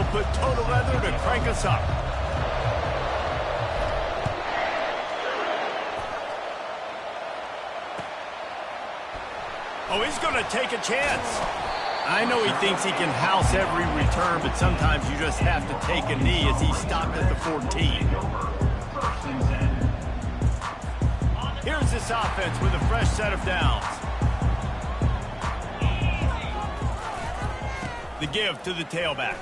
put total leather to crank us up. Oh, he's going to take a chance. I know he thinks he can house every return, but sometimes you just have to take a knee as he stopped at the 14. Here's this offense with a fresh set of downs. The give to the tailback.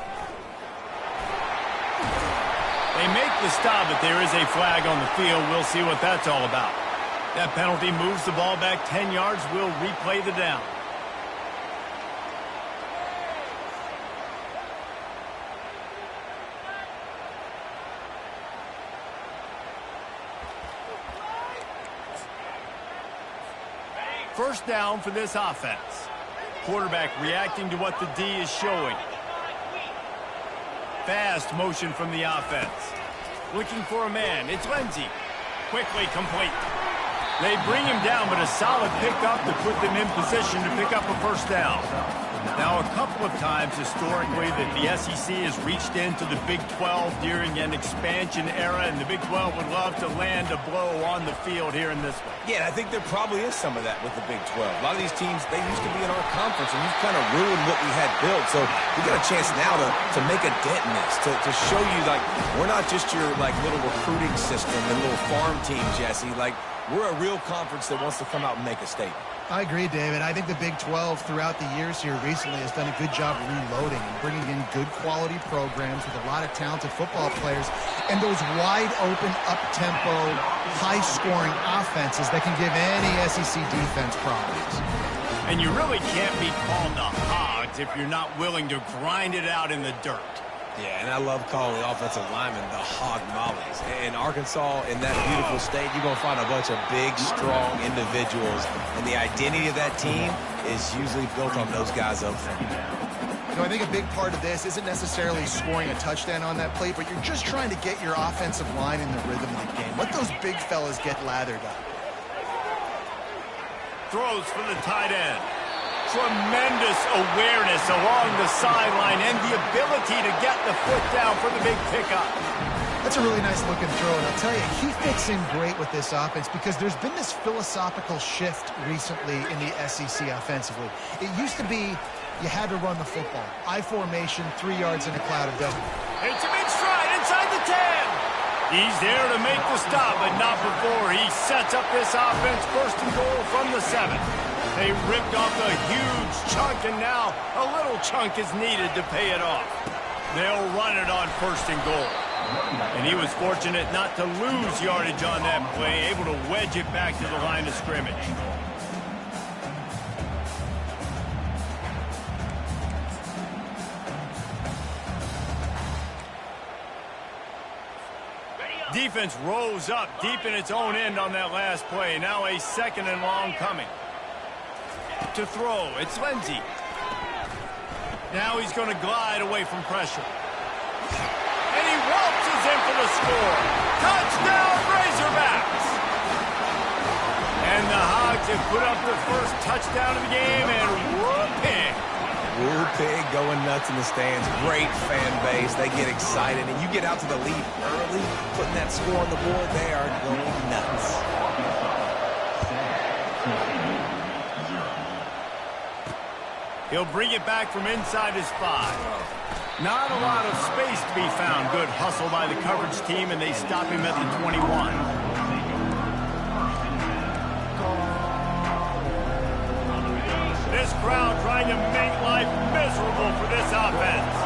They make the stop, but there is a flag on the field. We'll see what that's all about. That penalty moves the ball back 10 yards. We'll replay the down. First down for this offense. Quarterback reacting to what the D is showing. Fast motion from the offense. Looking for a man. It's Lindsey. Quickly complete. They bring him down, but a solid pickup to put them in position to pick up a first down. Now, a couple of times historically that the SEC has reached into the Big 12 during an expansion era, and the Big 12 would love to land a blow on the field here in this one. Yeah, I think there probably is some of that with the Big 12. A lot of these teams, they used to be in our conference, and you've kind of ruined what we had built. So we got a chance now to make a dent in this, to show you, like, we're not just your, like, little recruiting system and little farm team, Jesse. Like, we're a real conference that wants to come out and make a statement. I agree, David. I think the Big 12 throughout the years here recently has done a good job reloading and bringing in good quality programs with a lot of talented football players and those wide open, up-tempo, high-scoring offenses that can give any SEC defense problems. And you really can't be called the Hogs if you're not willing to grind it out in the dirt. Yeah, and I love calling the offensive linemen the hog mollies. In Arkansas, in that beautiful state, you're going to find a bunch of big, strong individuals. And the identity of that team is usually built on those guys up front. You know, I think a big part of this isn't necessarily scoring a touchdown on that play, but you're just trying to get your offensive line in the rhythm of the game. Let those big fellas get lathered up. Throws for the tight end. Tremendous awareness along the sideline and the ability to get the foot down for the big pickup. That's a really nice looking throw, and I'll tell you, he fits in great with this offense because there's been this philosophical shift recently in the SEC offensively. It used to be you had to run the football. I formation, 3 yards in a cloud of dust. It's a big stride inside the 10. He's there to make the stop, but not before he sets up this offense first and goal from the 7. They ripped off a huge chunk, and now a little chunk is needed to pay it off. They'll run it on first and goal. And he was fortunate not to lose yardage on that play, able to wedge it back to the line of scrimmage. Defense rose up deep in its own end on that last play. Now a second and long coming. To throw, it's Lindsey. Now he's going to glide away from pressure. And he waltzes in for the score. Touchdown, Razorbacks! And the Hogs have put up the first touchdown of the game, and whooping. Woo Pig going nuts in the stands. Great fan base. They get excited, and you get out to the lead early, putting that score on the board. They are going nuts. He'll bring it back from inside his 5. Not a lot of space to be found. Good hustle by the coverage team, and they stop him at the 21. This crowd trying to make life miserable for this offense.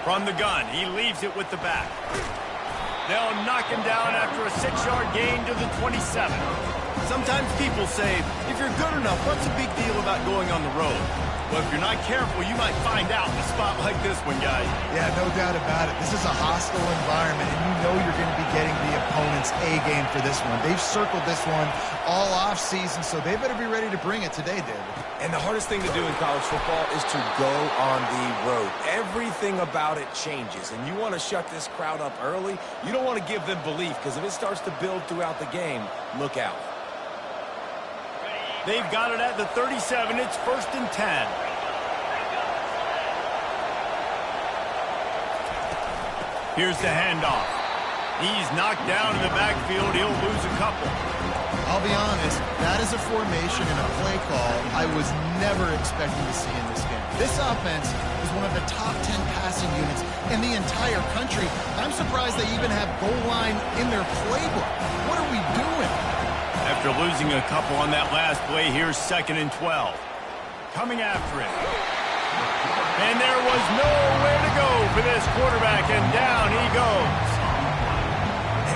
From the gun, he leaves it with the back. They'll knock him down after a 6-yard gain to the 27. Sometimes people say, if you're good enough, what's the big deal about going on the road? Well, if you're not careful, you might find out in a spot like this one, guys. Yeah, no doubt about it. This is a hostile environment, and you know you're going to be getting the opponent's A-game for this one. They've circled this one all off-season, so they better be ready to bring it today, David. And the hardest thing to do in college football is to go on the road. Everything about it changes, and you want to shut this crowd up early. You don't want to give them belief, because if it starts to build throughout the game, look out. They've got it at the 37. It's 1st and 10. Here's the handoff. He's knocked down in the backfield. He'll lose a couple. I'll be honest, that is a formation and a play call I was never expecting to see in this game. This offense is one of the top 10 passing units in the entire country. I'm surprised they even have goal line in their playbook. What are we doing? After losing a couple on that last play, here's 2nd and 12. Coming after it. And there was nowhere to go for this quarterback, and down he goes.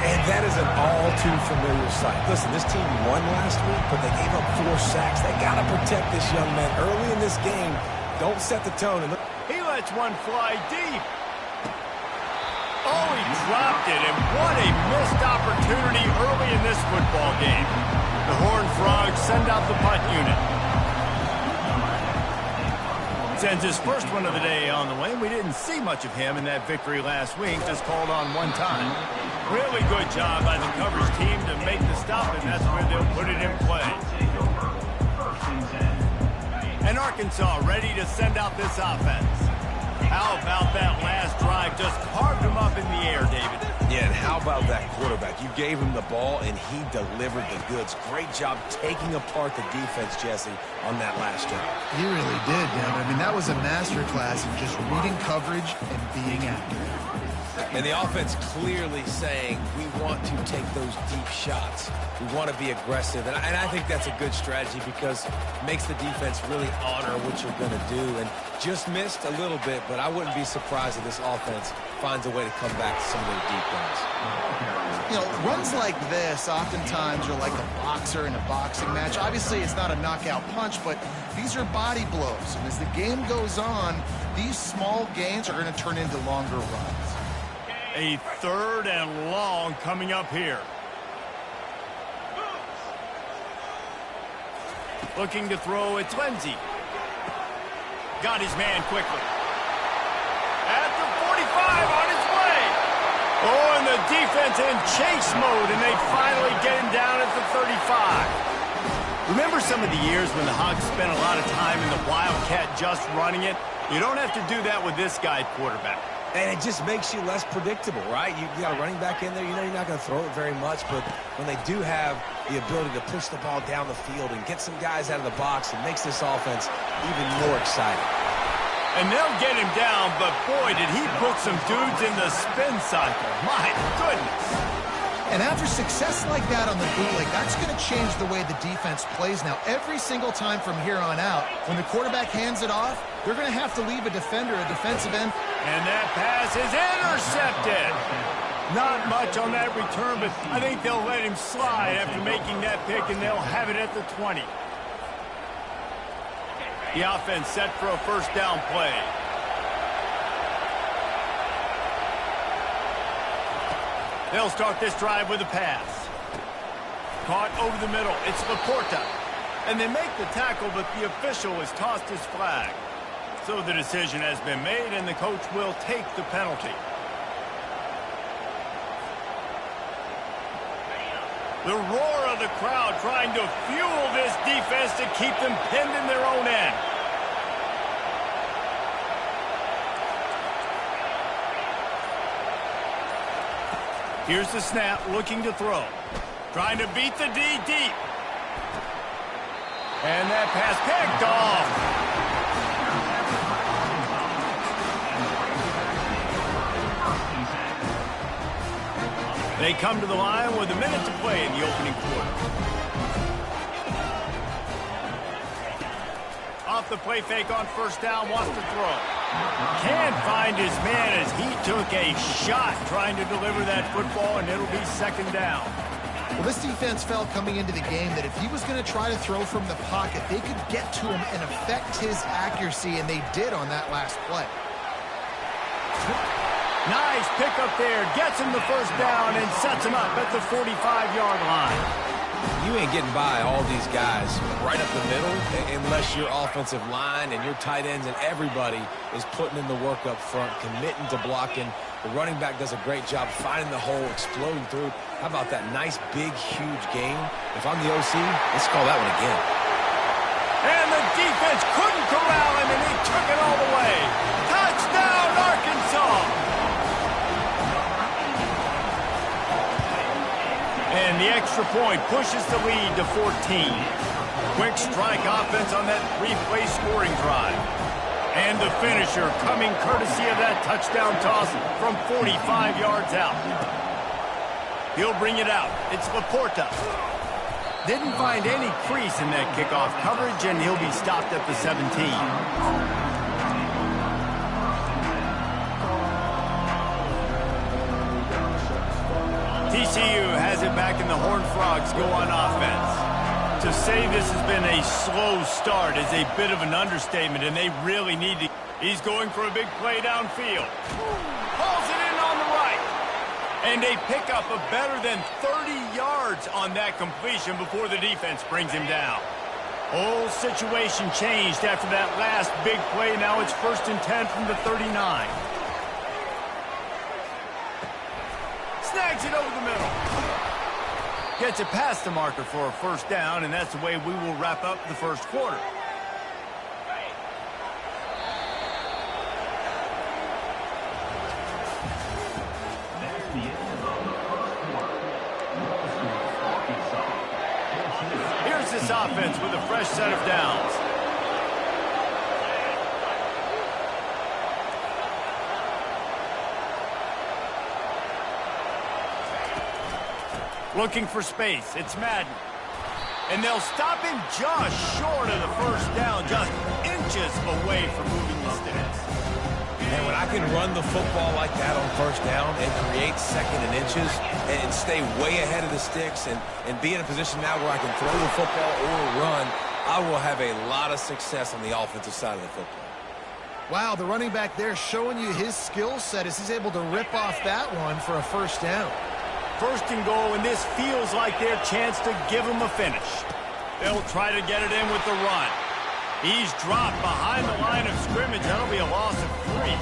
And that is an all-too-familiar sight. Listen, this team won last week, but they gave up 4 sacks. They got to protect this young man early in this game. Don't set the tone. And look. He lets one fly deep. Oh, he dropped it, and what a missed opportunity early in this football game. The Horned Frogs send out the punt unit. Sends his first one of the day on the way. We didn't see much of him in that victory last week, just called on one time. Really good job by the coverage team to make the stop, and that's where they'll put it in play. And Arkansas ready to send out this offense. How about that last drive? Just carved him up in the air, David. Yeah, and how about that quarterback? You gave him the ball, and he delivered the goods. Great job taking apart the defense, Jesse, on that last drive. He really did, Dan. I mean, that was a masterclass in just reading coverage and being accurate. And the offense clearly saying, we want to take those deep shots. We want to be aggressive. And I think that's a good strategy because it makes the defense really honor what you're going to do. And just missed a little bit, but I wouldn't be surprised if this offense finds a way to come back to some of their deep runs. You know, runs like this oftentimes are like a boxer in a boxing match. Obviously, it's not a knockout punch, but these are body blows. And as the game goes on, these small gains are going to turn into longer runs. A 3rd and long coming up here. Looking to throw, it's Lindsey. Got his man quickly. At the 45, on his way. Oh, and the defense in chase mode, and they finally get him down at the 35. Remember some of the years when the Hogs spent a lot of time in the Wildcat just running it? You don't have to do that with this guy quarterback. And it just makes you less predictable, right? You got a running back in there. You know you're not going to throw it very much, but when they do have the ability to push the ball down the field and get some guys out of the box, it makes this offense even more exciting. And they'll get him down, but boy, did he put some dudes in the spin cycle. My goodness. And after success like that on the bootleg, that's going to change the way the defense plays now. Every single time from here on out, when the quarterback hands it off, they're going to have to leave a defender, a defensive end. And that pass is intercepted. Not much on that return, but I think they'll let him slide after making that pick, and they'll have it at the 20. The offense set for a 1st down play. They'll start this drive with a pass. Caught over the middle. It's Laporta. And they make the tackle, but the official has tossed his flag. So the decision has been made, and the coach will take the penalty. The roar of the crowd trying to fuel this defense to keep them pinned in their own end. Here's the snap, looking to throw. Trying to beat the D deep. And that pass picked off. They come to the line with a minute to play in the opening quarter. Off the play fake on 1st down, wants to throw. Can't find his man as he took a shot trying to deliver that football, and it'll be 2nd down. Well, this defense felt coming into the game that if he was going to try to throw from the pocket, they could get to him and affect his accuracy, and they did on that last play. Nice pickup there. Gets him the 1st down and sets him up at the 45-yard line. You ain't getting by all these guys right up the middle unless your offensive line and your tight ends and everybody is putting in the work up front, committing to blocking. The running back does a great job finding the hole, exploding through. How about that nice, big, huge game? If I'm the OC, let's call that one again. And the defense couldn't corral him, and he took it all the way. Touchdown, Arkansas! And the extra point pushes the lead to 14. Quick strike offense on that three-play scoring drive. And the finisher coming courtesy of that touchdown toss from 45 yards out. He'll bring it out. It's Laporta. Didn't find any crease in that kickoff coverage, and he'll be stopped at the 17. TCU has it back, and the Horned Frogs go on offense. To say this has been a slow start is a bit of an understatement, and they really need to. He's going for a big play downfield. Hauls it in on the right. And a pickup of better than 30 yards on that completion before the defense brings him down. Whole situation changed after that last big play. Now it's 1st and 10 from the 39. Snags it over the middle. Gets it past the marker for a first down, and that's the way we will wrap up the first quarter. Here's this offense with a fresh set of downs. Looking for space. It's Madden. And they'll stop him just short of the first down, just inches away from moving the sticks. And when I can run the football like that on first down and create second and inches and stay way ahead of the sticks and be in a position now where I can throw the football or run, I will have a lot of success on the offensive side of the football. Wow, the running back there showing you his skill set as he's able to rip off that one for a first down. 1st and goal, and this feels like their chance to give him a finish. They'll try to get it in with the run. He's dropped behind the line of scrimmage. That'll be a loss of 3.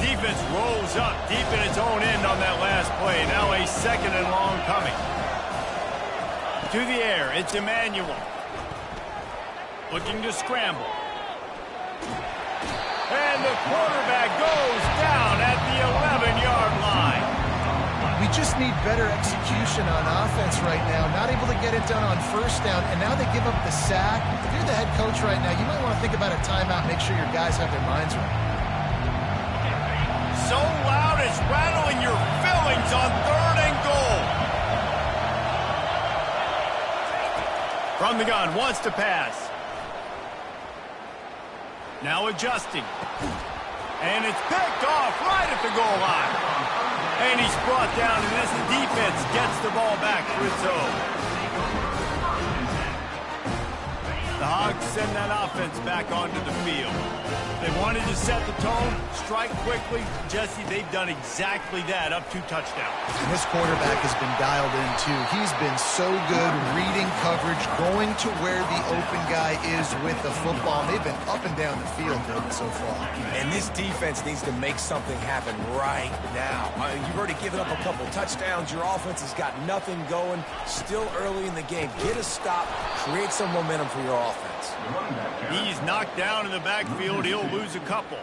Defense rolls up deep in its own end on that last play. Now a 2nd and long coming. To the air, it's Emmanuel. Looking to scramble. And the quarterback goes down at the 11-yard line. We just need better execution on offense right now. Not able to get it done on first down, and now they give up the sack. If you're the head coach right now, you might want to think about a timeout, make sure your guys have their minds right. So loud it's rattling your fillings on 3rd and goal. From the gun, wants to pass. Now adjusting. And it's picked off right at the goal line. And he's brought down, and as the defense gets the ball back for its own. The Hogs send that offense back onto the field. They wanted to set the tone, strike quickly. Jesse, they've done exactly that, up 2 touchdowns. And this quarterback has been dialed in, too. He's been so good reading coverage, going to where the open guy is with the football. They've been up and down the field so far. And this defense needs to make something happen right now. You've already given up a couple touchdowns. Your offense has got nothing going. Still early in the game. Get a stop. Create some momentum for your offense. He's knocked down in the backfield. He'll lose a couple.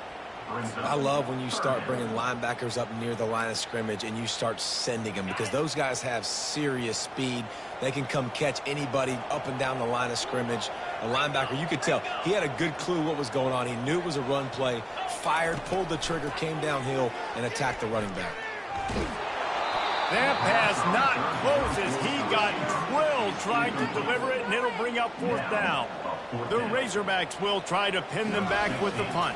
I love when you start bringing linebackers up near the line of scrimmage and you start sending them, because those guys have serious speed. They can come catch anybody up and down the line of scrimmage. A linebacker, you could tell, he had a good clue what was going on. He knew it was a run play, fired, pulled the trigger, came downhill, and attacked the running back. That pass not close as he got drilled trying to deliver it, and it'll bring up 4th down. The Razorbacks will try to pin them back with the punt.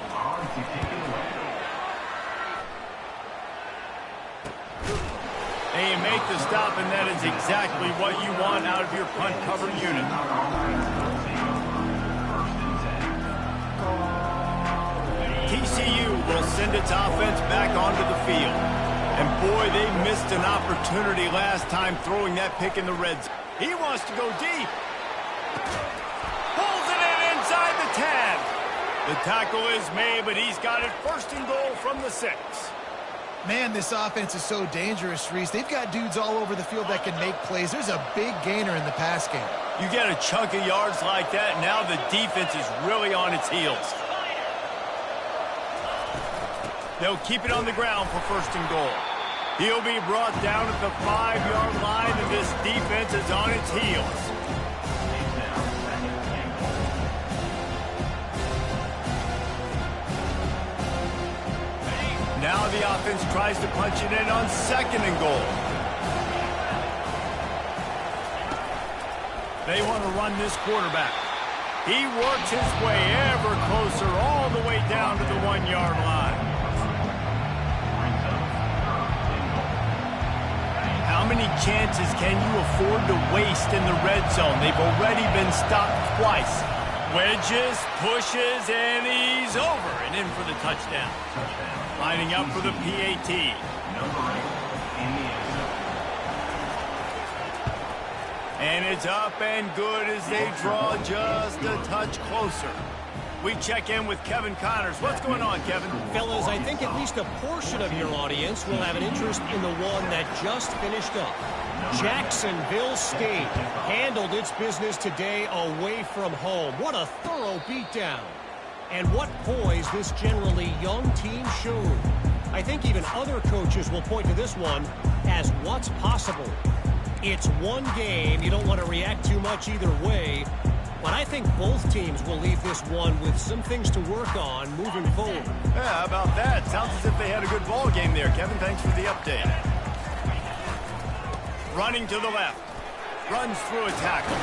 They make the stop, and that is exactly what you want out of your punt cover unit. TCU will send its offense back onto the field. And boy, they missed an opportunity last time throwing that pick in the red zone. He wants to go deep. Pulls it in inside the 10. The tackle is made, but he's got it 1st and goal from the 6. Man, this offense is so dangerous, Reese. They've got dudes all over the field that can make plays. There's a big gainer in the pass game. You get a chunk of yards like that, now the defense is really on its heels. They'll keep it on the ground for 1st and goal. He'll be brought down at the 5-yard line, and this defense is on its heels. Now the offense tries to punch it in on 2nd and goal. They want to run this quarterback. He works his way ever closer all the way down to the 1-yard line. How many chances can you afford to waste in the red zone? They've already been stopped twice. Wedges, pushes, and he's over and in for the touchdown. Lining up for the PAT. And it's up and good as they draw just a touch closer. We check in with Kevin Connors. What's going on, Kevin? Fellas, I think at least a portion of your audience will have an interest in the one that just finished up. Jacksonville State handled its business today away from home. What a thorough beatdown. And what poise this generally young team showed. I think even other coaches will point to this one as what's possible. It's one game. You don't want to react too much either way. But I think both teams will leave this one with some things to work on moving forward. Yeah, how about that? Sounds as if they had a good ball game there, Kevin. Thanks for the update. Running to the left. Runs through a tackle.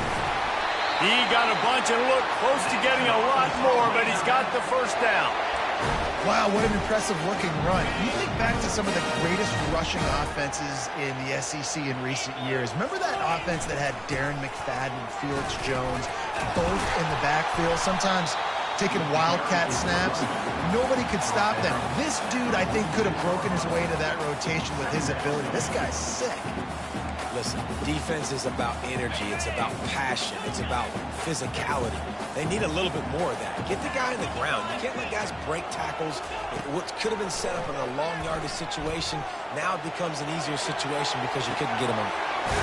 He got a bunch and looked close to getting a lot more, but he's got the first down. Wow, what an impressive-looking run. You think back to some of the greatest rushing offenses in the SEC in recent years. Remember that offense that had Darren McFadden and Felix Jones both in the backfield, sometimes taking wildcat snaps? Nobody could stop them. This dude, I think, could have broken his way into that rotation with his ability. This guy's sick. Listen, defense is about energy. It's about passion. It's about physicality. They need a little bit more of that. Get the guy in the ground. You can't let guys break tackles. What could have been set up in a long yardage situation, now it becomes an easier situation because you couldn't get him on.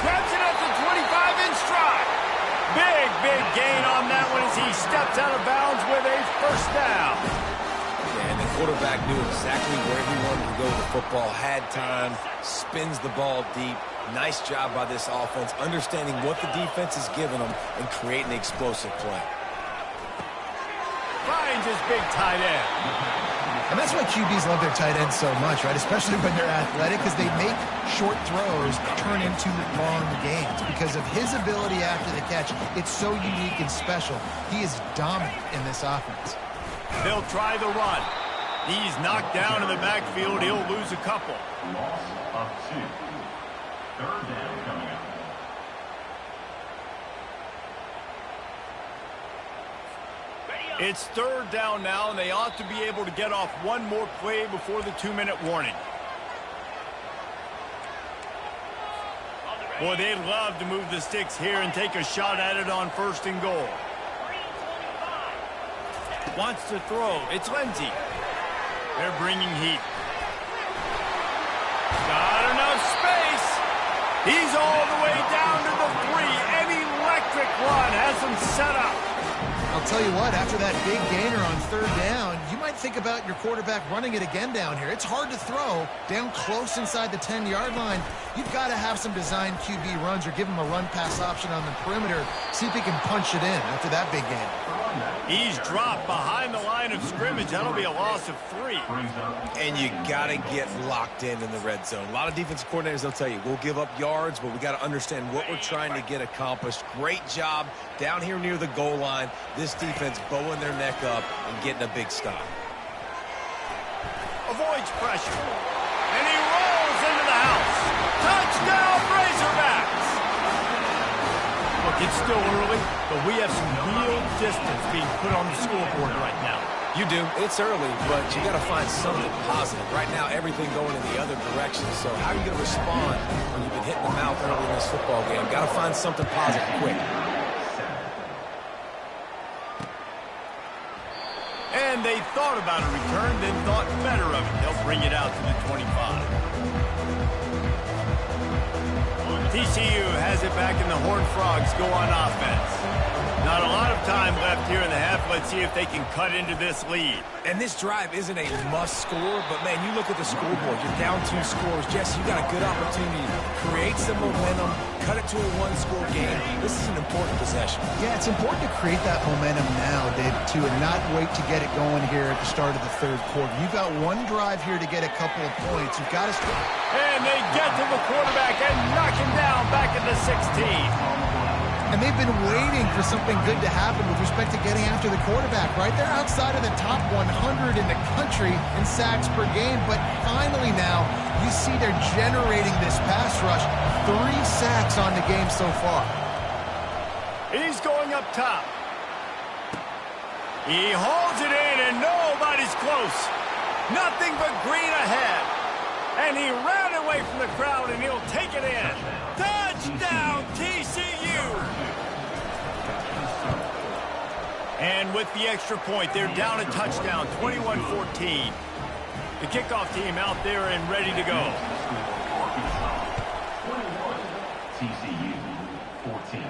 Grabs it up to 25 in stride. Big gain on that one as he steps out of bounds with a first down. Yeah, and the quarterback knew exactly where he wanted to go with the football, had time, spins the ball deep. Nice job by this offense, understanding what the defense is giving them and creating an explosive play. Finds his big tight end. And that's why QBs love their tight ends so much, right? Especially when they're athletic, because they make short throws turn into long gains. Because of his ability after the catch, it's so unique and special. He is dominant in this offense. They'll try the run. He's knocked down in the backfield. He'll lose a couple. Loss of 2. Third down coming up. It's third down now, and they ought to be able to get off one more play before the 2-minute warning. Boy, they'd love to move the sticks here and take a shot at it on 1st and goal. Wants to throw. It's Lindsey. They're bringing heat. Got enough space. He's all the way down to the 3. An electric run has him set up. I'll tell you what, after that big gainer on 3rd down, you might think about your quarterback running it again down here. It's hard to throw down close inside the 10-yard line. You've got to have some designed QB runs or give him a run-pass option on the perimeter. See if he can punch it in after that big gain. He's dropped behind the line of scrimmage. That'll be a loss of 3. And you got to get locked in the red zone. A lot of defensive coordinators, they'll tell you, we'll give up yards, but we got to understand what we're trying to get accomplished. Great job down here near the goal line. This defense bowing their neck up and getting a big stop. Avoids pressure. And he rolls into the house. Touchdown, Razorbacks! Look, it's still early, but we have some real distance being put on the scoreboard right now. You do. It's early, but you got to find something positive. Right now, everything going in the other direction. So how are you going to respond when you've been hitting the mouth early in this football game? Got to find something positive quick. And they thought about a return, then thought better of it. They'll bring it out to the 25. TCU has it back, and the Horned Frogs go on offense. Not a lot of time left here in the half. Let's see if they can cut into this lead. And this drive isn't a must score, but, man, you look at the scoreboard. You're down 2 scores. Jesse, you got a good opportunity to create some momentum, cut it to a 1-score game. This is an important possession. Yeah, it's important to create that momentum now, Dave, too, and not wait to get it going here at the start of the third quarter. You've got one drive here to get a couple of points. You've got to start. And they get to the quarterback and knock him down back at the 16. And they've been waiting for something good to happen with respect to getting after the quarterback, right? They're outside of the top 100 in the country in sacks per game, but finally now you see they're generating this pass rush. 3 sacks on the game so far. He's going up top. He holds it in, and nobody's close. Nothing but green ahead. And he ran away from the crowd, and he'll take it in. Touchdown, TCU! And with the extra point, they're down a touchdown, 21-14. The kickoff team out there and ready to go. TCU 14.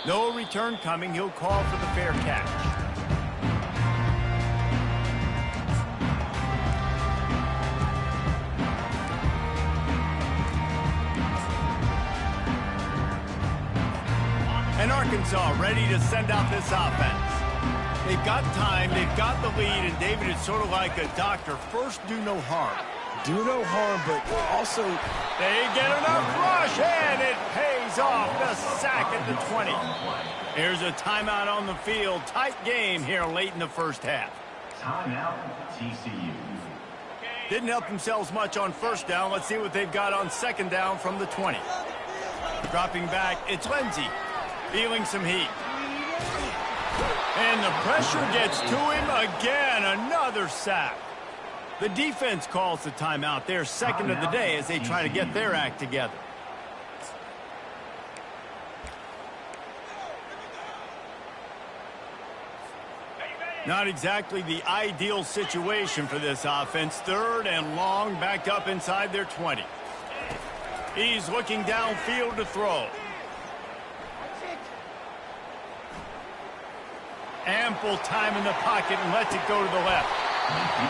No return coming. He'll call for the fair catch. And Arkansas ready to send out this offense. They've got time, they've got the lead, and David, it's sort of like a doctor. First, do no harm. Do no harm, but also... They get enough rush, and it pays off. The sack at the 20. Here's a timeout on the field. Tight game here late in the first half. Timeout, TCU. Didn't help themselves much on first down. Let's see what they've got on second down from the 20. Dropping back, it's Lindsey. Feeling some heat. And the pressure gets to him again. Another sack. The defense calls the timeout. Their second of the day as they try to get their act together. Not exactly the ideal situation for this offense. Third and long, backed up inside their 20. He's looking downfield to throw. Ample time in the pocket and lets it go to the left.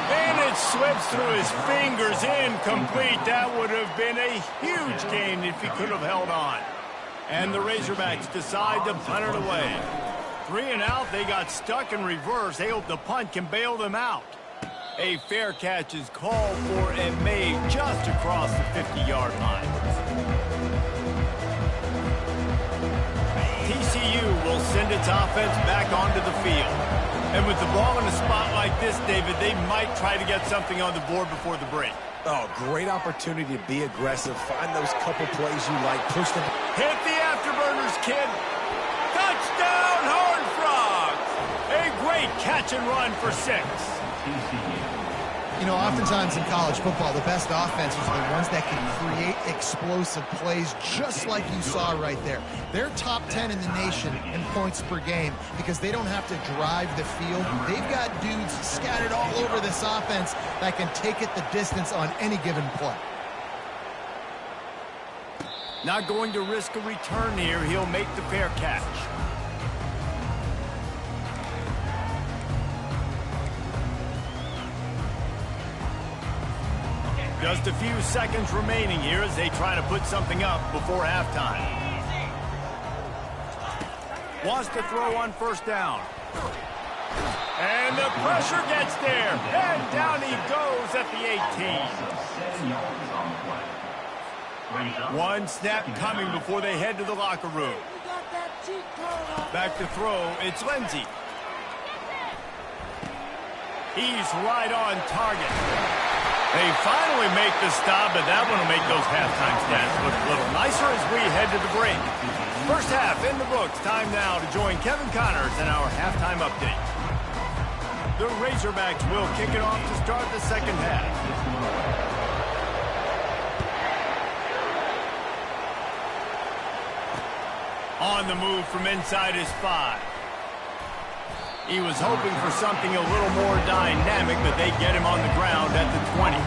And it slips through his fingers, incomplete. That would have been a huge gain if he could have held on. And the Razorbacks decide to punt it away. 3 and out, they got stuck in reverse. They hope the punt can bail them out. A fair catch is called for and made just across the 50-yard line. TCU will send its offense back onto the field. And with the ball in a spot like this, David, they might try to get something on the board before the break. Oh, great opportunity to be aggressive. Find those couple plays you like. Push them. Hit the afterburners, kid. Touchdown, Horned Frogs. A great catch and run for 6. You know, oftentimes in college football, the best offenses are the ones that can create explosive plays just like you saw right there. They're top 10 in the nation in points per game because they don't have to drive the field. They've got dudes scattered all over this offense that can take it the distance on any given play. Not going to risk a return here. He'll make the fair catch. Just a few seconds remaining here as they try to put something up before halftime. Wants to throw on first down. And the pressure gets there. And down he goes at the 18. One snap coming before they head to the locker room. Back to throw, it's Lindsey. He's right on target. They finally make the stop, but that one will make those halftime stats look a little nicer as we head to the break. First half in the books. Time now to join Kevin Connors in our halftime update. The Razorbacks will kick it off to start the second half. On the move from inside his 5. He was hoping for something a little more dynamic, but they get him on the ground at the 20.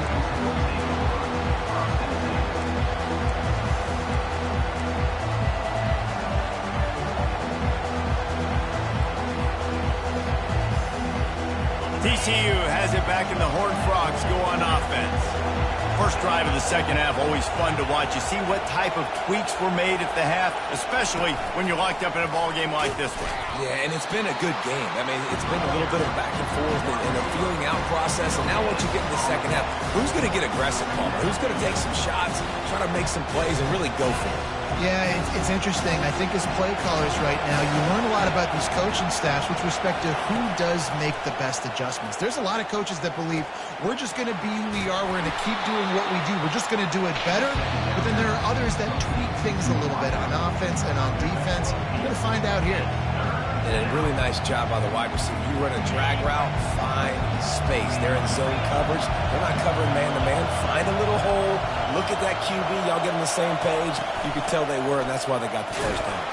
TCU has it back and the Horned Frogs go on offense. First drive of the second half, always fun to watch. You see what type of tweaks were made at the half, especially when you're locked up in a ball game like this one. Yeah, and it's been a good game. I mean, it's been a little bit of back and forth and a feeling out process. And now once you get in the second half, who's going to get aggressive, Palmer? Who's going to take some shots, try to make some plays, and really go for it? Yeah, it's interesting. I think as play callers right now, you learn a lot about these coaching staffs with respect to who does make the best adjustments. There's a lot of coaches that believe we're just going to be who we are. We're going to keep doing what we do. We're just going to do it better. But then there are others that tweak things a little bit on offense and on defense. We're going to find out here. And a really nice job by the wide receiver. You run a drag route, find space. They're in zone coverage. They're not covering man-to-man. Find a little hole. Look at that QB. Y'all get on the same page. You could tell they were, and that's why they got the first down.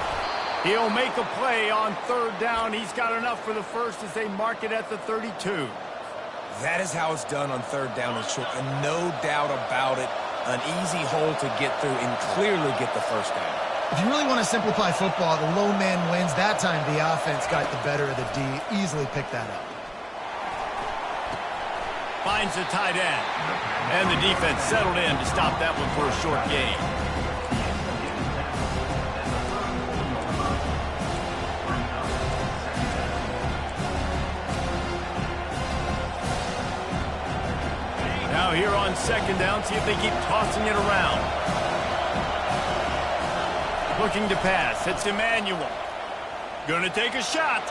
He'll make a play on third down. He's got enough for the first as they mark it at the 32. That is how it's done on third down and short. And no doubt about it, an easy hole to get through and clearly get the first down. If you really want to simplify football, the low man wins. That time the offense got the better of the D. Easily picked that up. Finds the tight end. And the defense settled in to stop that one for a short gain. Now here on second down, see if they keep tossing it around. Looking to pass. It's Emmanuel. Gonna take a shot.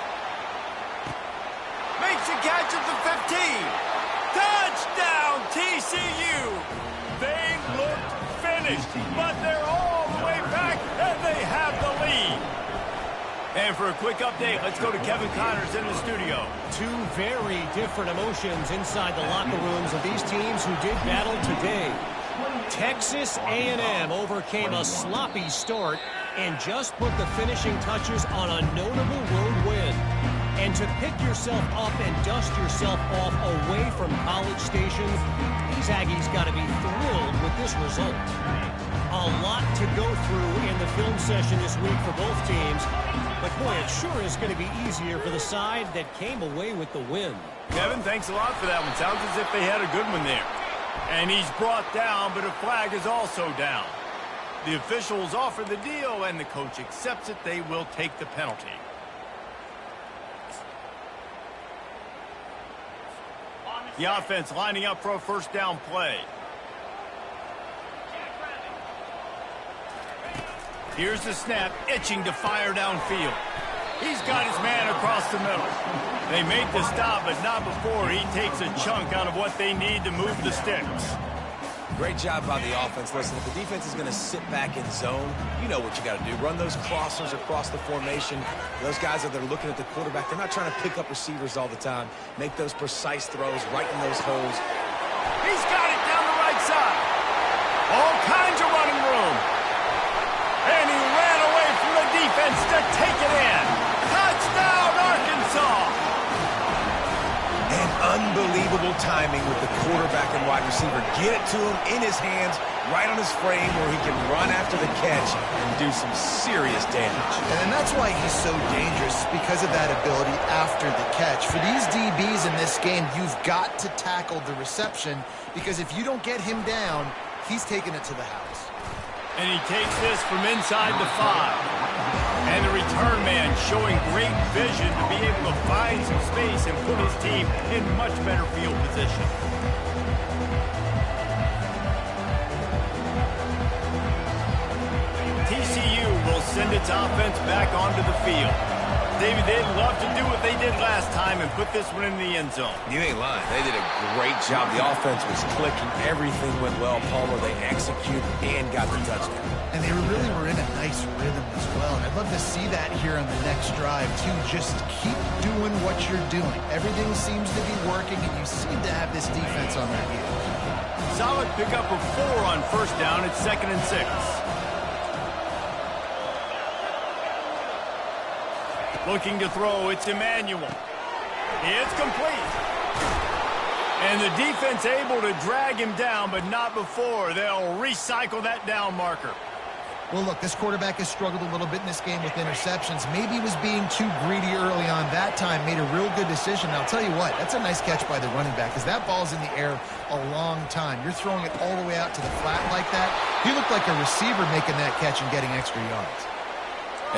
Makes a catch at the 15. Touchdown, TCU. They looked finished, but they're all the way back, and they have the lead. And for a quick update, let's go to Kevin Connors in the studio. Two very different emotions inside the locker rooms of these teams who did battle today. Texas A&M overcame a sloppy start and just put the finishing touches on a notable road win. And to pick yourself up and dust yourself off away from College Station, these Aggies got to be thrilled with this result. A lot to go through in the film session this week for both teams, but boy, it sure is going to be easier for the side that came away with the win. Kevin, thanks a lot for that one. Sounds as if they had a good one there. And he's brought down, but a flag is also down. The officials offer the deal, and the coach accepts it. They will take the penalty. The offense lining up for a first down play. Here's the snap, itching to fire downfield. He's got his man across the middle. They make the stop, but not before he takes a chunk out of what they need to move the sticks. Great job by the offense. Listen, if the defense is going to sit back in zone, you know what you got to do. Run those crossers across the formation. Those guys that are looking at the quarterback, they're not trying to pick up receivers all the time. Make those precise throws right in those holes. He's got it down the right side. All kinds of running room. And he ran away from the defense to take it in. Touchdown, Arkansas. And unbelievable timing with the quarterback and wide receiver. Get it to him in his hands, right on his frame where he can run after the catch and do some serious damage. And that's why he's so dangerous, because of that ability after the catch. For these DBs in this game, you've got to tackle the reception, because if you don't get him down, he's taking it to the house. And he takes this from inside the 5. And the return man showing great vision to be able to find some space and put his team in much better field position. TCU will send its offense back onto the field. David, they'd love to do what they did last time and put this one in the end zone. You ain't lying. They did a great job. The offense was clicking. Everything went well. Palmer, they executed and got the touchdown. And they really were in a nice rhythm as well. And I'd love to see that here on the next drive, too. Just keep doing what you're doing. Everything seems to be working, and you seem to have this defense on their heels. Solid pickup of 4 on first down. It's 2nd and 6. Looking to throw, it's Emmanuel. It's complete. And the defense able to drag him down, but not before. They'll recycle that down marker. Well, look, this quarterback has struggled a little bit in this game with interceptions. Maybe he was being too greedy early on that time, made a real good decision. Now, I'll tell you what, that's a nice catch by the running back because that ball's in the air a long time. You're throwing it all the way out to the flat like that. He looked like a receiver making that catch and getting extra yards.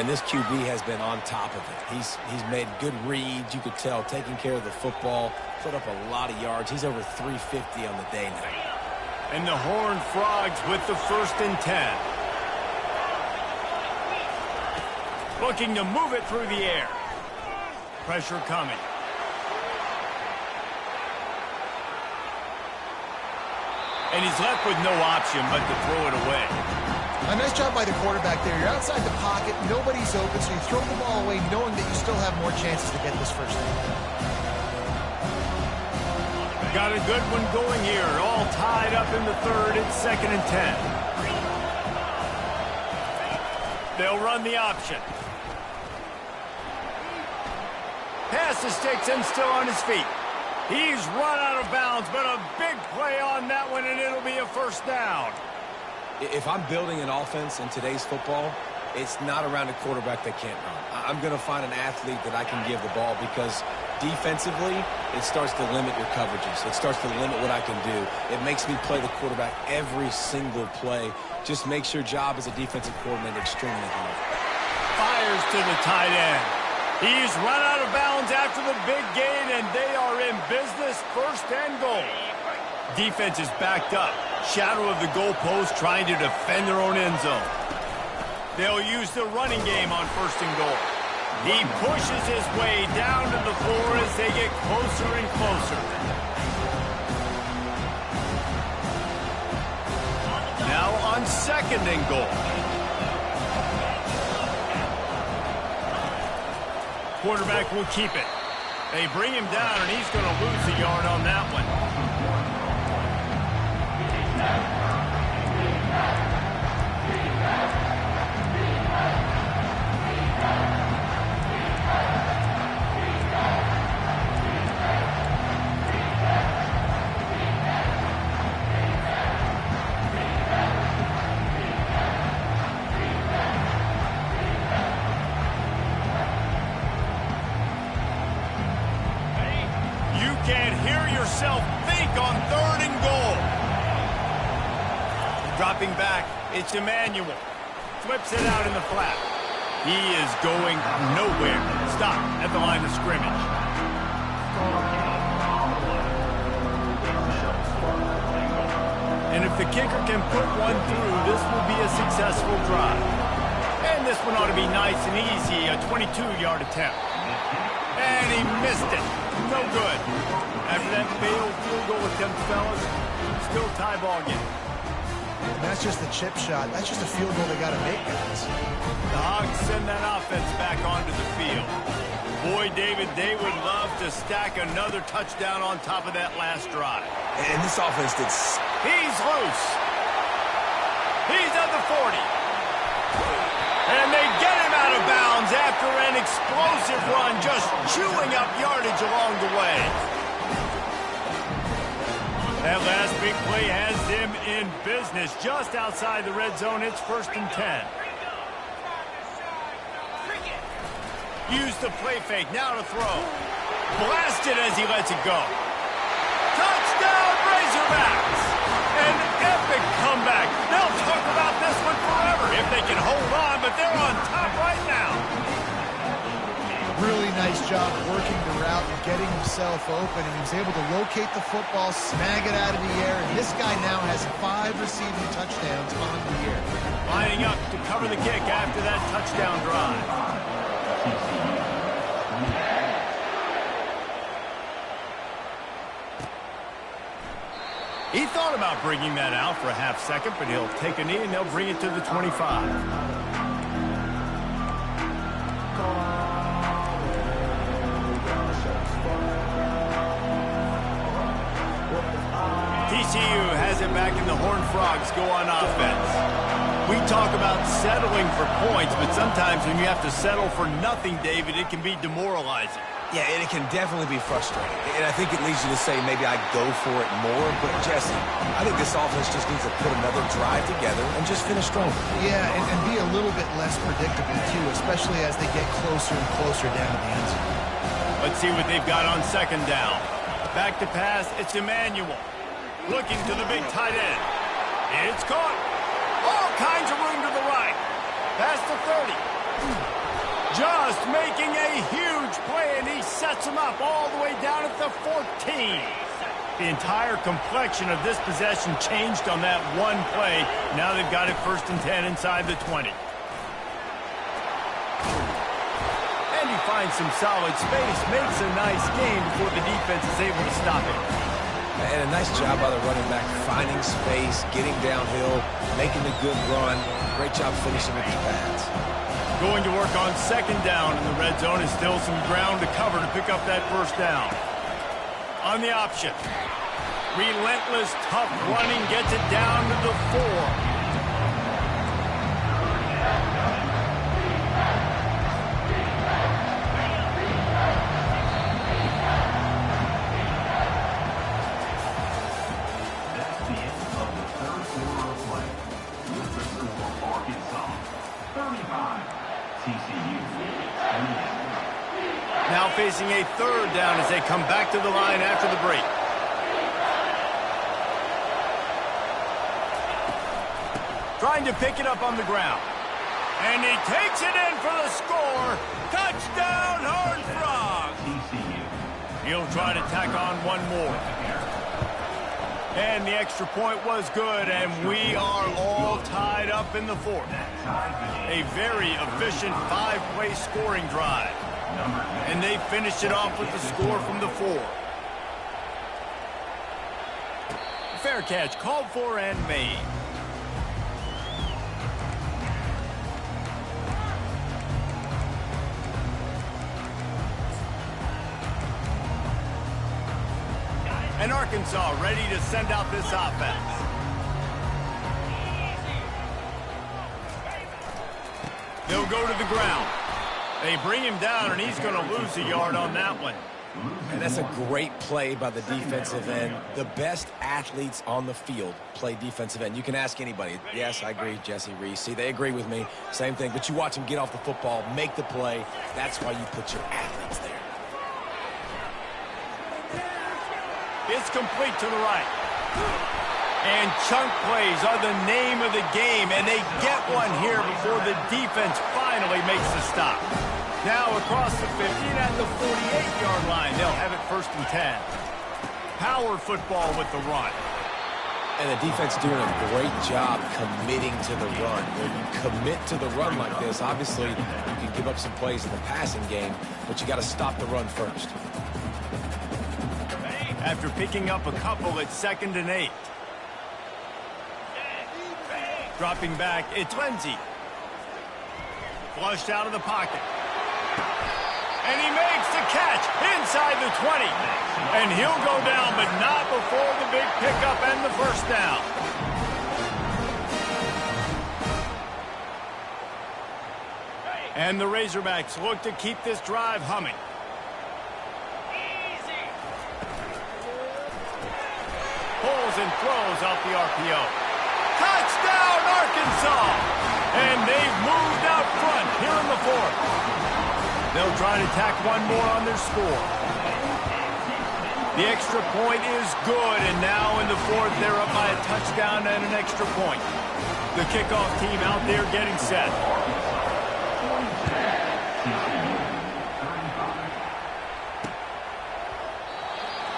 And this QB has been on top of it. He's made good reads, you could tell, taking care of the football, put up a lot of yards. He's over 350 on the day now. And the Horned Frogs with the 1st and 10. Looking to move it through the air. Pressure coming. And he's left with no option but to throw it away. A nice job by the quarterback there. You're outside the pocket, nobody's open, so you throw the ball away knowing that you still have more chances to get this first down. Got a good one going here. All tied up in the 3rd. It's 2nd and 10. They'll run the option. Pass the sticks and still on his feet. He's run out of bounds, but a big play on that one, and it'll be a 1st down. If I'm building an offense in today's football, it's not around a quarterback that can't run. I'm going to find an athlete that I can give the ball because defensively, it starts to limit your coverages. It starts to limit what I can do. It makes me play the quarterback every single play. Just makes your job as a defensive coordinator extremely hard. Fires to the tight end. He's run out of bounds after the big gain, and they are in business. 1st and goal. Defense is backed up. Shadow of the goalpost trying to defend their own end zone. They'll use the running game on 1st and goal. He pushes his way down to the floor as they get closer and closer. Now on 2nd and goal. Quarterback will keep it. They bring him down, and he's going to lose a yard on that one. Think on 3rd and goal. Dropping back, it's Emmanuel. Flips it out in the flat. He is going nowhere. Stop at the line of scrimmage. And if the kicker can put one through, this will be a successful drive. And this one ought to be nice and easy, a 22-yard attempt. And he missed it. No good. After that failed field goal attempt, fellas, still tie ball game. And that's just a chip shot. That's just a field goal they got to make, guys. The Hogs send that offense back onto the field. Boy, David, they would love to stack another touchdown on top of that last drive. And this offense did... He's loose. He's at the 40. And they get him out of bounds after an explosive run, just chewing up yardage along the way. That last big play has them in business just outside the red zone. It's 1st and 10. Use the play fake, now to throw. Blasted as he lets it go. Touchdown, Razorbacks! An epic comeback. They'll talk about this one forever if they can hold on, but they're on top right now. Really nice job working the route and getting himself open, and he was able to locate the football, snag it out of the air, and this guy now has 5 receiving touchdowns on the year. Lining up to cover the kick after that touchdown drive. He thought about bringing that out for a half second, but he'll take a knee and they'll bring it to the 25. TCU has it back, and the Horned Frogs go on offense. We talk about settling for points, but sometimes when you have to settle for nothing, David, it can be demoralizing. Yeah, and it can definitely be frustrating. And I think it leads you to say maybe I go for it more. But, Jesse, I think this offense just needs to put another drive together and just finish strong. Yeah, and be a little bit less predictable, too, especially as they get closer and closer down to the end zone. Let's see what they've got on second down. Back to pass, it's Emmanuel. Looking to the big tight end. It's caught. All kinds of room to the right. Past the 30. Just making a huge play, and he sets him up all the way down at the 14. The entire complexion of this possession changed on that one play. Now they've got it 1st and 10 inside the 20. And he finds some solid space, makes a nice gain before the defense is able to stop him. And a nice job by the running back, finding space, getting downhill, making the good run. Great job finishing with his pads. Going to work on second down in the red zone is still some ground to cover to pick up that 1st down. On the option. Relentless, tough running gets it down to the 4. That's the end of the third quarter of play. With the score, Arkansas 35, TCU 28. Now facing a 3rd down as they come back to the line after the break. Trying to pick it up on the ground. And he takes it in for the score. Touchdown, Horned Frogs! TCU. He'll try to tack on one more. And the extra point was good, and we are all tied up in the 4th. A very efficient 5-play scoring drive. And they finished it off with the score from the 4. Fair catch called for and made. And Arkansas ready to send out this offense. They'll go to the ground. They bring him down, and he's going to lose a yard on that one. And that's a great play by the defensive end. The best athletes on the field play defensive end. You can ask anybody. Yes, I agree, Jesse Reese. See, they agree with me. Same thing. But you watch them get off the football, make the play. That's why you put your athletes there. It's complete to the right. And chunk plays are the name of the game, and they get one here before the defense finally makes the stop. Now across the 50 and at the 48-yard line, they'll have it 1st and 10. Power football with the run. And the defense doing a great job committing to the run. When you commit to the run like this, obviously you can give up some plays in the passing game, but you got to stop the run first. After picking up a couple at 2nd and 8. Dropping back, it's Lindsey. Flushed out of the pocket. And he makes the catch inside the 20. And he'll go down, but not before the big pickup and the 1st down. And the Razorbacks look to keep this drive humming. Pulls and throws off the RPO. Touchdown, Arkansas! And they've moved out front here in the 4th. They'll try to tack one more on their score. The extra point is good, and now in the 4th, they're up by a touchdown and an extra point. The kickoff team out there getting set.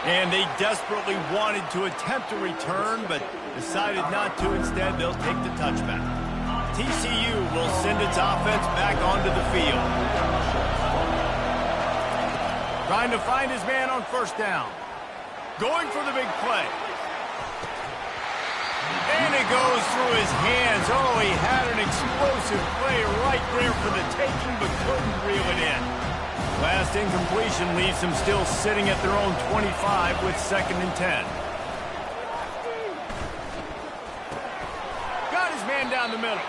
And they desperately wanted to attempt a return, but decided not to. Instead, they'll take the touchback. TCU will send its offense back onto the field. Trying to find his man on 1st down. Going for the big play. And it goes through his hands. Oh, he had an explosive play right there for the taking, but couldn't reel it in. Last incompletion leaves them still sitting at their own 25 with 2nd and 10. Got his man down the middle.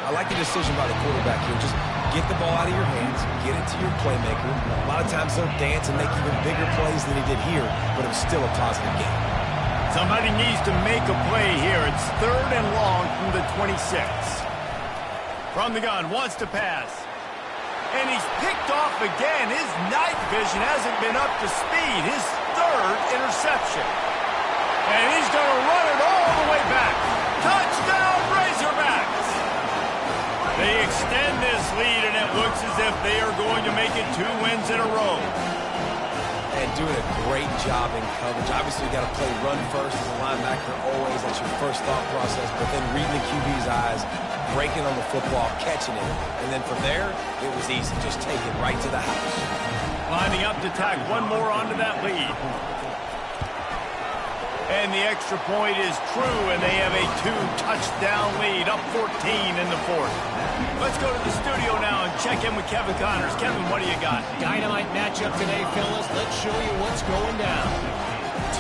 I like the decision by the quarterback here. Just Get the ball out of your hands, get it to your playmaker. A lot of times they'll dance and make even bigger plays than he did here, but it was still a positive game. Somebody needs to make a play here. It's 3rd and long from the 26. From the gun, wants to pass. And he's picked off again. His night vision hasn't been up to speed. His 3rd interception. And he's going to run it all the way back. Touchdown, Razorbacks! They extend this lead, and it looks as if they are going to make it 2 wins in a row. And doing a great job in coverage. Obviously, you got to play run first as a linebacker always. That's your first thought process. But then reading the QB's eyes, breaking on the football, catching it. And then from there, it was easy. Just take it right to the house. Lining up to tack one more onto that lead. And the extra point is true, and they have a 2-touchdown lead, up 14 in the 4th. Let's go to the studio now and check in with Kevin Connors. Kevin, what do you got? Dynamite matchup today, fellas. Let's show you what's going down.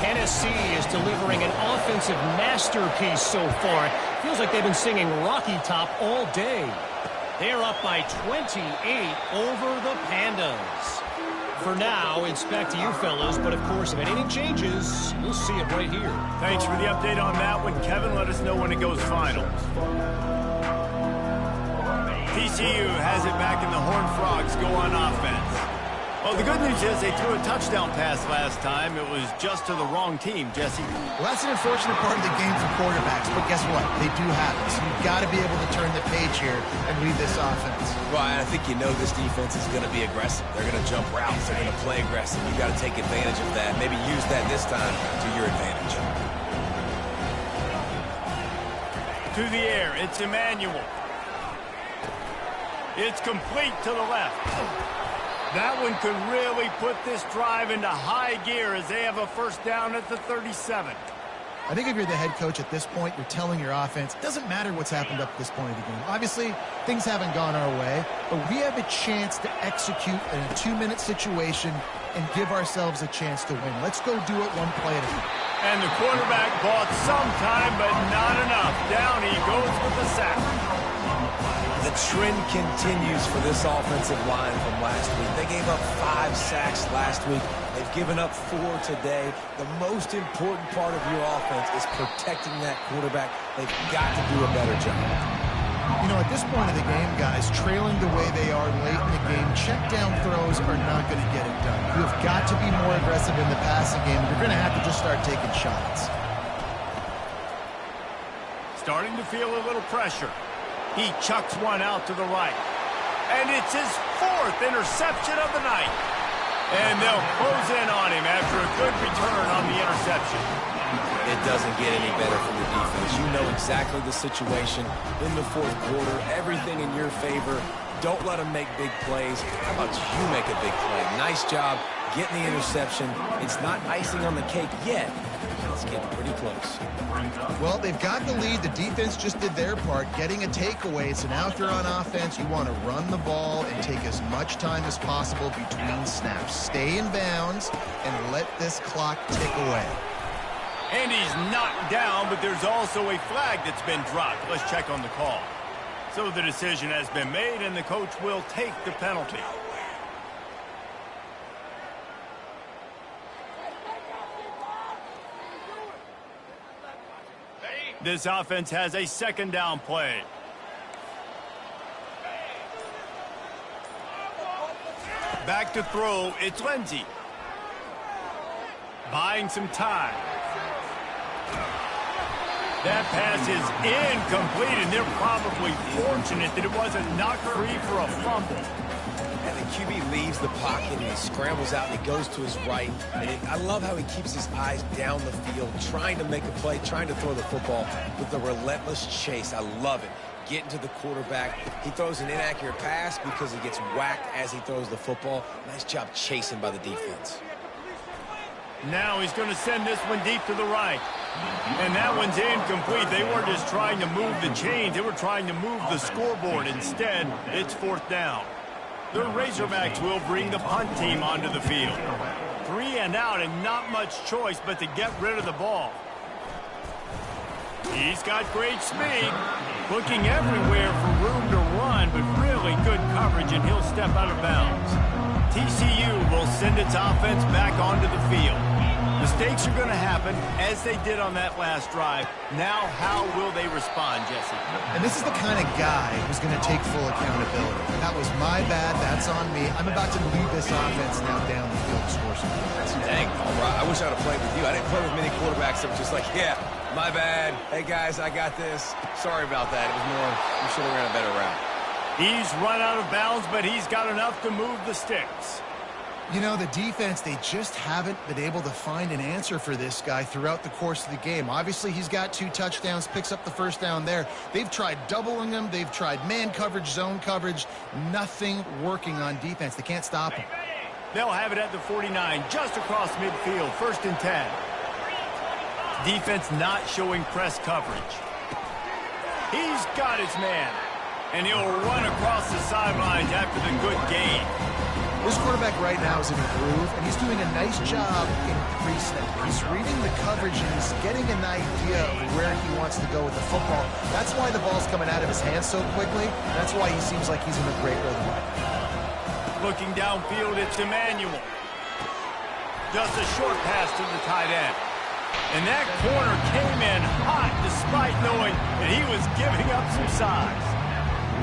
Tennessee is delivering an offensive masterpiece so far. Feels like they've been singing Rocky Top all day. They're up by 28 over the Pandas. For now, it's back to you, fellas, but of course, if anything changes, we'll see it right here. Thanks for the update on that one, Kevin. Let us know when it goes final. TCU has it back, and the Horned Frogs go on offense. Well, the good news is they threw a touchdown pass last time. It was just to the wrong team, Jesse. Well, that's an unfortunate part of the game for quarterbacks, but guess what? They do have it, so you've got to be able to turn the page here and read this offense. Right, I think you know this defense is going to be aggressive. They're going to jump routes. They're going to play aggressive. You've got to take advantage of that. Maybe use that this time to your advantage. To the air, it's Emmanuel. It's complete to the left. That one could really put this drive into high gear as they have a first down at the 37. I think if you're the head coach at this point, you're telling your offense, it doesn't matter what's happened up to this point of the game. Obviously, things haven't gone our way, but we have a chance to execute in a 2-minute situation and give ourselves a chance to win. Let's go do it one play at a time. And the quarterback bought some time, but not enough. Down he goes with the sack. The trend continues for this offensive line from last week. They gave up 5 sacks last week. They've given up 4 today. The most important part of your offense is protecting that quarterback. They've got to do a better job. You know, at this point of the game, guys, trailing the way they are late in the game, check down throws are not going to get it done. You have got to be more aggressive in the passing game. You're going to have to just start taking shots. Starting to feel a little pressure. He chucks one out to the right. And it's his 4th interception of the night. And they'll close in on him after a good return on the interception. It doesn't get any better from the defense. You know exactly the situation in the 4th quarter. Everything in your favor. Don't let them make big plays. How about you make a big play? Nice job getting the interception. It's not icing on the cake yet. It's getting pretty close. Well, they've got the lead. The defense just did their part, getting a takeaway. So now if you're on offense, you want to run the ball and take as much time as possible between snaps. Stay in bounds and let this clock tick away. And he's knocked down, but there's also a flag that's been dropped. Let's check on the call. So the decision has been made, and the coach will take the penalty. This offense has a 2nd down play. Back to throw, it's Lindsey. Buying some time. That pass is incomplete, and they're probably fortunate that it wasn't knocked free for a fumble. And the QB leaves the pocket, and he scrambles out, and he goes to his right. And I love how he keeps his eyes down the field, trying to make a play, trying to throw the football with a relentless chase. I love it. Getting to the quarterback. He throws an inaccurate pass because he gets whacked as he throws the football. Nice job chasing by the defense. Now he's going to send this one deep to the right. And that one's incomplete. They weren't just trying to move the chains. They were trying to move the scoreboard. Instead, it's 4th down. The Razorbacks will bring the punt team onto the field. 3 and out, and not much choice but to get rid of the ball. He's got great speed. Looking everywhere for room to run. run, but really good coverage, and he'll step out of bounds. TCU will send its offense back onto the field. Mistakes are going to happen, as they did on that last drive. Now, how will they respond, Jesse? And this is the kind of guy who's going to take full accountability. That was my bad. That's on me. I'm about to lead this offense now down the field to score some points. Dang, all right. I wish I'd have played with you. I didn't play with many quarterbacks that were just like, yeah, my bad. Hey, guys, I got this. Sorry about that. It was more, you should have ran a better route. He's run out of bounds, but he's got enough to move the sticks. You know, the defense, they just haven't been able to find an answer for this guy throughout the course of the game. Obviously, he's got 2 touchdowns, picks up the first down there. They've tried doubling him. They've tried man coverage, zone coverage. Nothing working on defense. They can't stop him. They'll have it at the 49, just across midfield, 1st and 10. Defense not showing press coverage. He's got his man, and he'll run across the sidelines after the good gain. This quarterback right now is in a groove, and he's doing a nice job in pre-snap. He's reading the coverage, and he's getting an idea of where he wants to go with the football. That's why the ball's coming out of his hands so quickly. That's why he seems like he's in a great rhythm. Looking downfield, it's Emmanuel. Just a short pass to the tight end. And that corner came in hot despite knowing that he was giving up some size.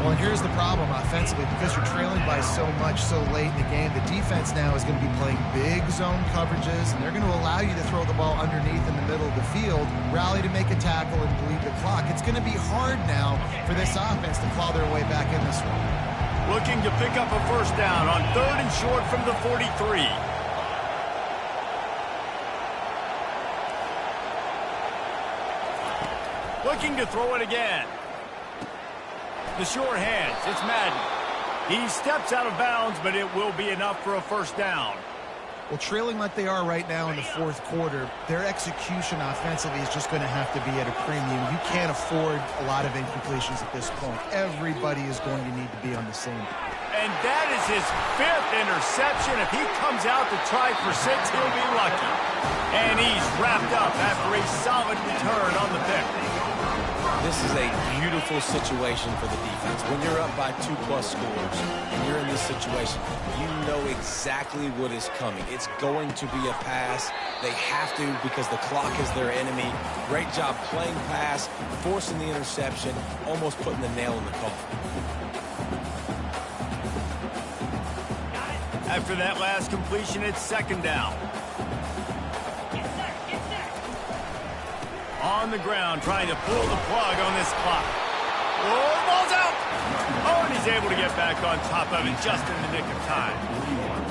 Well, and here's the problem offensively. Because you're trailing by so much so late in the game, the defense now is going to be playing big zone coverages, and they're going to allow you to throw the ball underneath in the middle of the field, rally to make a tackle, and bleed the clock. It's going to be hard now for this offense to claw their way back in this one. Looking to pick up a first down on 3rd and short from the 43. Looking to throw it again. The short hands, it's Madden. He steps out of bounds, but it will be enough for a first down. Well, trailing like they are right now in the 4th quarter, their execution offensively is just going to have to be at a premium. You can't afford a lot of incompletions at this point. Everybody is going to need to be on the same. And that is his 5th interception. If he comes out to try for 6, he'll be lucky. And he's wrapped up after a solid return on the pick. This is a beautiful situation for the defense. When you're up by 2+ scores and you're in this situation, you know exactly what is coming. It's going to be a pass. They have to because the clock is their enemy. Great job playing pass, forcing the interception, almost putting the nail in the coffin. After that last completion, it's 2nd down. On the ground, trying to pull the plug on this clock. Oh, the ball's out! Oh, and he's able to get back on top of it just in the nick of time.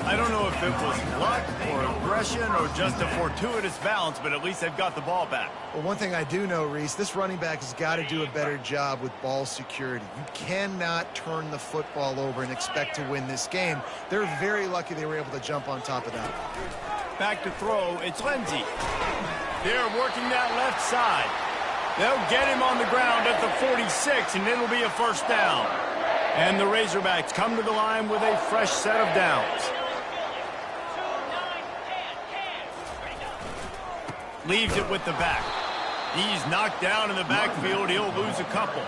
I don't know if it was luck or aggression or just a fortuitous bounce, but at least they've got the ball back. Well, one thing I do know, Reese, this running back has got to do a better job with ball security. You cannot turn the football over and expect to win this game. They're very lucky they were able to jump on top of that. Back to throw, it's Lindsey. They're working that left side. They'll get him on the ground at the 46, and it'll be a first down. And the Razorbacks come to the line with a fresh set of downs. Leaves it with the back. He's knocked down in the backfield. He'll lose a couple.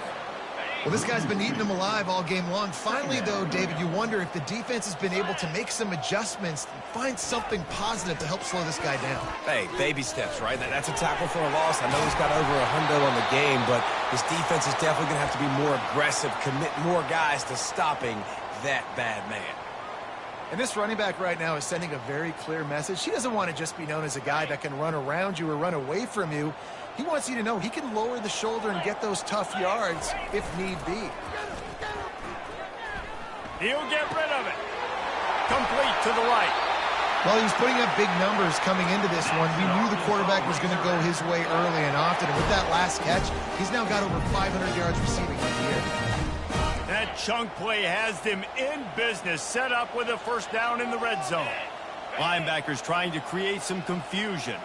Well, this guy's been eating them alive all game long. Finally, though, David, you wonder if the defense has been able to make some adjustments and find something positive to help slow this guy down. Hey, baby steps, right? That's a tackle for a loss. I know he's got over 100 on the game, but this defense is definitely going to have to be more aggressive, commit more guys to stopping that bad man. And this running back right now is sending a very clear message. He doesn't want to just be known as a guy that can run around you or run away from you. He wants you to know he can lower the shoulder and get those tough yards if need be. He'll get rid of it. Complete to the right. Well, he was putting up big numbers coming into this one. He knew the quarterback was going to go his way early and often. And with that last catch, he's now got over 500 yards receiving for the year. That chunk play has them in business, set up with a first down in the red zone. Linebackers trying to create some confusion.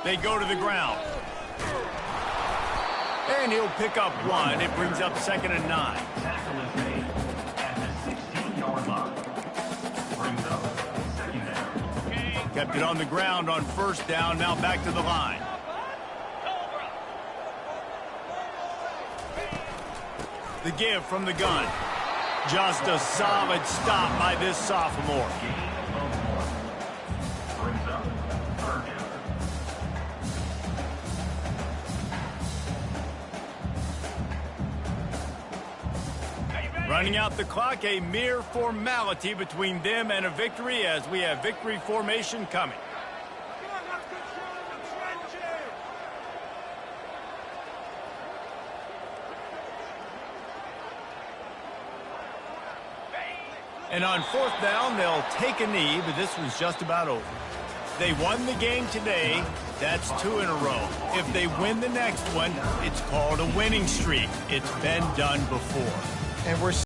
They go to the ground. And he'll pick up 1. It brings up 2nd and 9. Tackle is made at the 16-yard line. Brings up 2nd down. Kept it on the ground on first down. Now back to the line. The give from the gun. Just a solid stop by this sophomore. Brings up third down. Running out the clock, a mere formality between them and a victory as we have victory formation coming. And on fourth down, they'll take a knee, but this one's just about over. They won the game today. That's 2 in a row. If they win the next one, it's called a winning streak. It's been done before. And we're